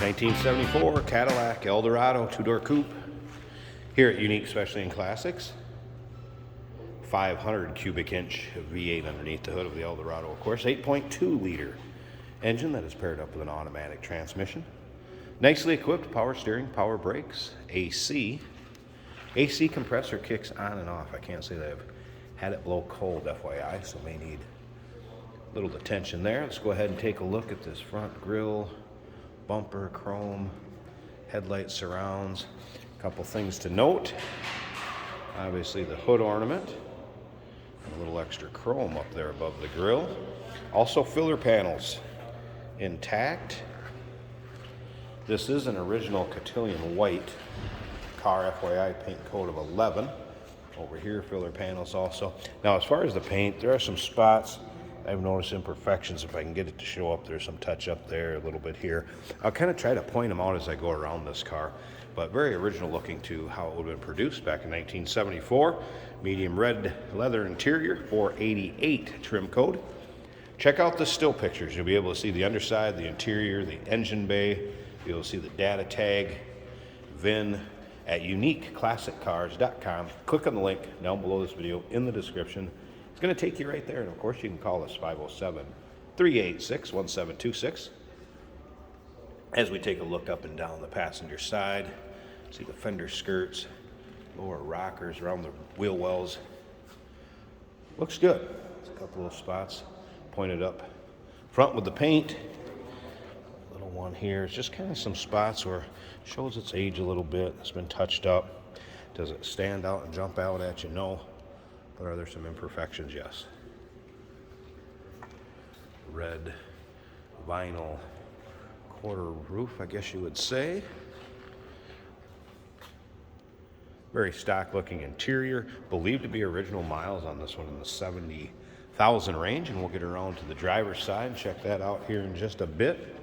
1974 Cadillac Eldorado two-door coupe here at Unique Specialty and Classics. 500 cubic inch V8 underneath the hood of the Eldorado, of course. 8.2 liter engine that is paired up with an automatic transmission. Nicely equipped power steering, power brakes, AC. AC compressor kicks on and off. I can't say that I've had it blow cold, FYI, so may need a little attention there. Let's go ahead and take a look at this front grille, bumper, chrome, headlight surrounds. A couple things to note. Obviously the hood ornament, and a little extra chrome up there above the grille. Also filler panels intact. This is an original Cotillion white car, FYI, paint code of 11. Over here, filler panels also. Now, as far as the paint, there are some spots I've noticed imperfections. If I can get it to show up, there's some touch up there, a little bit here. I'll kind of try to point them out as I go around this car, but very original looking to how it would have been produced back in 1974. Medium red leather interior, 488 trim code. Check out the still pictures. You'll be able to see the underside, the interior, the engine bay. You'll see the data tag, VIN at uniqueclassiccars.com. Click on the link down below this video in the description. It's going to take you right there, and of course you can call us 507-386-1726. As we take a look up and down the passenger side, see the fender skirts, lower rockers around the wheel wells. Looks good. There's a couple of spots pointed up front with the paint. Little one here. It's just kind of some spots where it shows its age a little bit. It's been touched up. Does it stand out and jump out at you? No. But are there some imperfections? Yes. Red vinyl quarter roof, I guess you would say. Very stock looking interior. Believed to be original miles on this one in the 70,000 range. And we'll get around to the driver's side and check that out here in just a bit.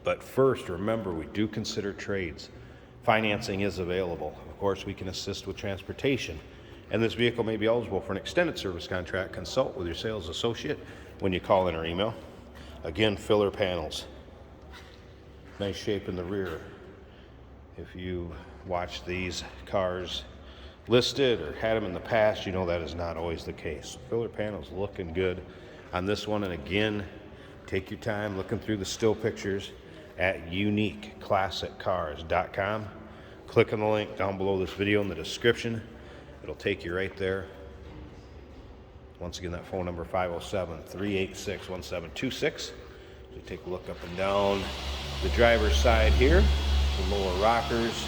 But first, remember, we do consider trades. Financing is available. Of course, we can assist with transportation. And this vehicle may be eligible for an extended service contract. Consult with your sales associate when you call in or email. Again, filler panels. Nice shape in the rear. If you watch these cars listed or had them in the past, you know that is not always the case. Filler panels looking good on this one. And again, take your time looking through the still pictures at uniqueclassiccars.com. Click on the link down below this video in the description. It'll take you right there. Once again, that phone number 507-386-1726. So take a look up and down the driver's side here. The lower rockers,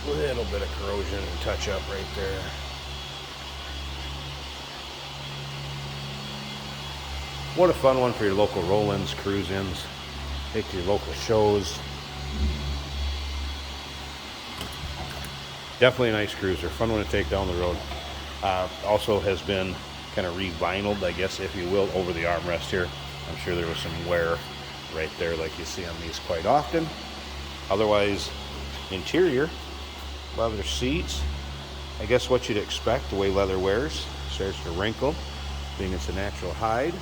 a little bit of corrosion and touch up right there. What a fun one for your local roll-ins, cruise-ins. Take to your local shows. Definitely a nice cruiser, fun one to take down the road. Also has been kind of re-vinyled, I guess, if you will, over the armrest here. I'm sure there was some wear right there like you see on these quite often. Otherwise, interior, leather seats. I guess what you'd expect, the way leather wears. Starts to wrinkle, being it's a natural hide.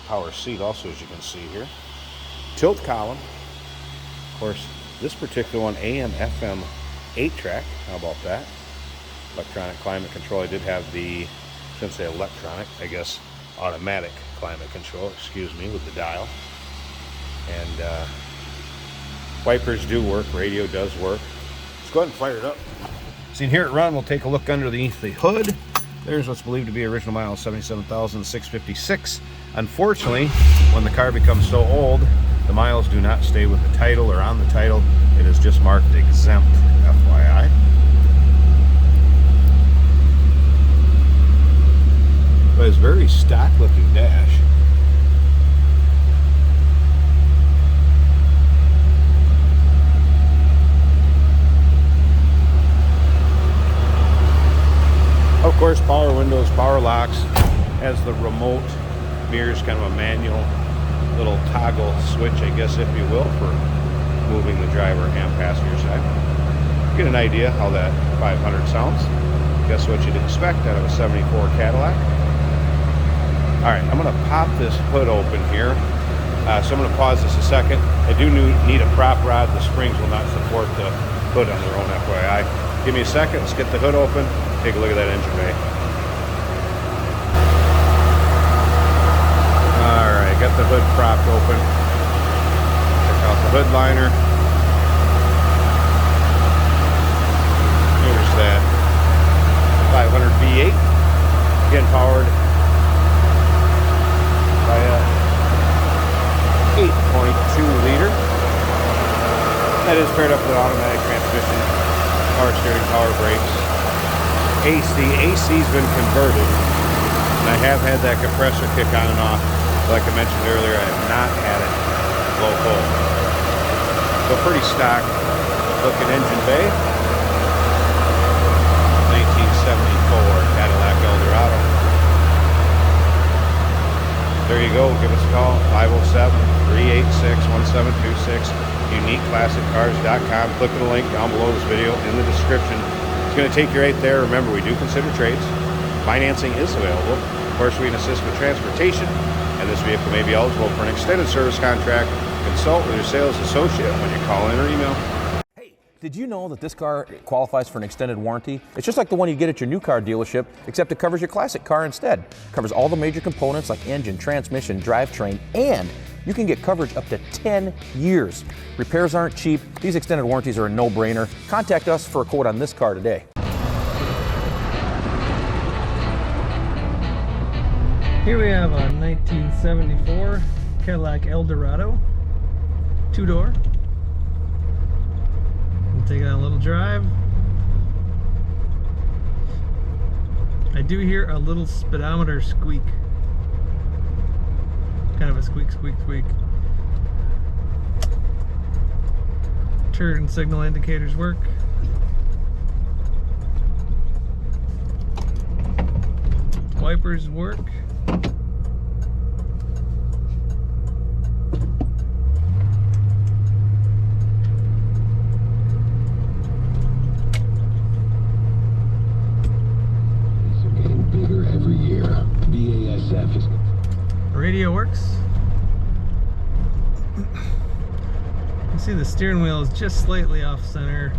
Power seat also, as you can see here. Tilt column. Of course, this particular one, AM, FM, 8-track. How about that? Electronic climate control. I did have the, I shouldn't say electronic, I guess automatic climate control, excuse me, with the dial. And wipers do work, radio does work. Let's go ahead and fire it up. Seen here at Run, we'll take a look underneath the hood. There's what's believed to be original miles, 77,656. Unfortunately, when the car becomes so old, the miles do not stay with the title or on the title. It is just marked exempt, FYI. But it's a very stock looking dash. Of course, power windows, power locks, has the remote mirrors, kind of a manual little toggle switch, I guess, if you will, for moving the driver and passenger side. Get an idea how that 500 sounds. Guess what you'd expect out of a 74 Cadillac. All right, I'm going to pop this hood open here. So I'm going to pause this a second. I do need a prop rod. The springs will not support the hood on their own, FYI. Give me a second. Let's get the hood open. Take a look at that engine bay. All right, got the hood propped open. Check out the hood liner. Here's that 500 V8. Again, powered by a 8.2 liter. That is paired up with an automatic transmission, power steering, power brakes, AC. AC's been converted, and I have had that compressor kick on and off. Like I mentioned earlier, I have not had it blow cold. So pretty stock looking engine bay. 1974 Cadillac Eldorado. There you go. Give us a call, 507-386-1726, uniqueclassiccars.com. Click on the link down below this video in the description. It's going to take you right there. Remember, we do consider trades. Financing is available. Of course, we can assist with transportation, and this vehicle may be eligible for an extended service contract. Consult with your sales associate when you call in or email. Did you know that this car qualifies for an extended warranty? It's just like the one you get at your new car dealership, except it covers your classic car instead. It covers all the major components like engine, transmission, drivetrain, and you can get coverage up to 10 years. Repairs aren't cheap. These extended warranties are a no-brainer. Contact us for a quote on this car today. Here we have a 1974 Cadillac Eldorado, two-door. Take it on a little drive. I do hear a little speedometer squeak. Kind of a squeak, squeak, squeak. Turn signal indicators work. Wipers work. Radio works. You see the steering wheel is just slightly off center.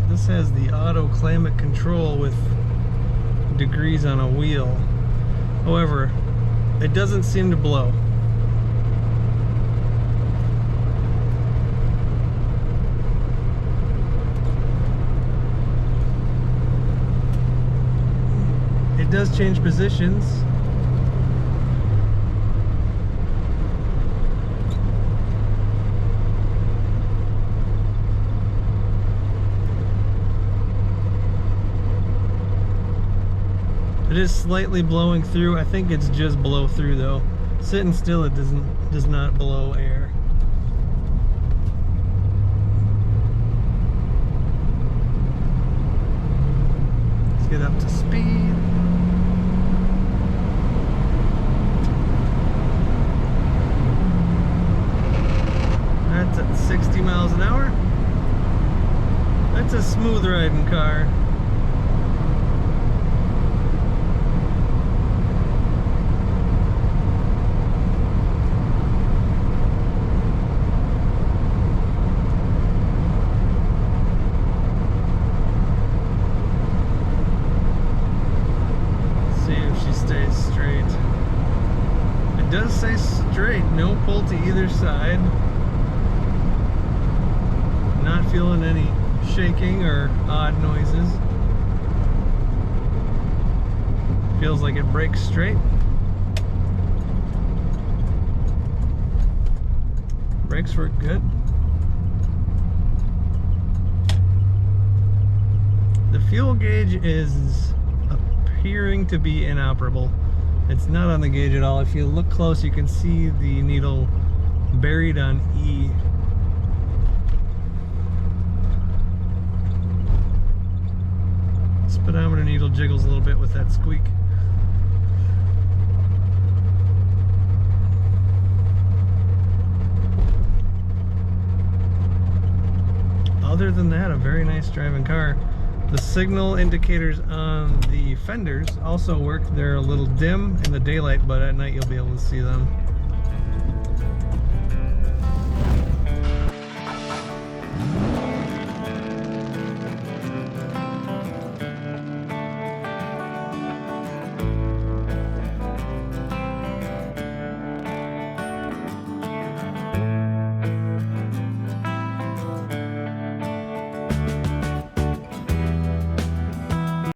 This has the auto climate control with degrees on a wheel. However, it doesn't seem to blow. It does change positions. It is slightly blowing through. I think it's just blow through though. Sitting still, it does not blow air. Let's get up to speed. That's at 60 miles an hour. That's a smooth riding car. It does say straight, no pull to either side. Not feeling any shaking or odd noises. Feels like it brakes straight. Brakes work good. The fuel gauge is appearing to be inoperable. It's not on the gauge at all. If you look close, you can see the needle buried on E. Speedometer needle jiggles a little bit with that squeak. other than that, a very nice driving car. The signal indicators on the fenders also work. They're a little dim in the daylight, but at night you'll be able to see them.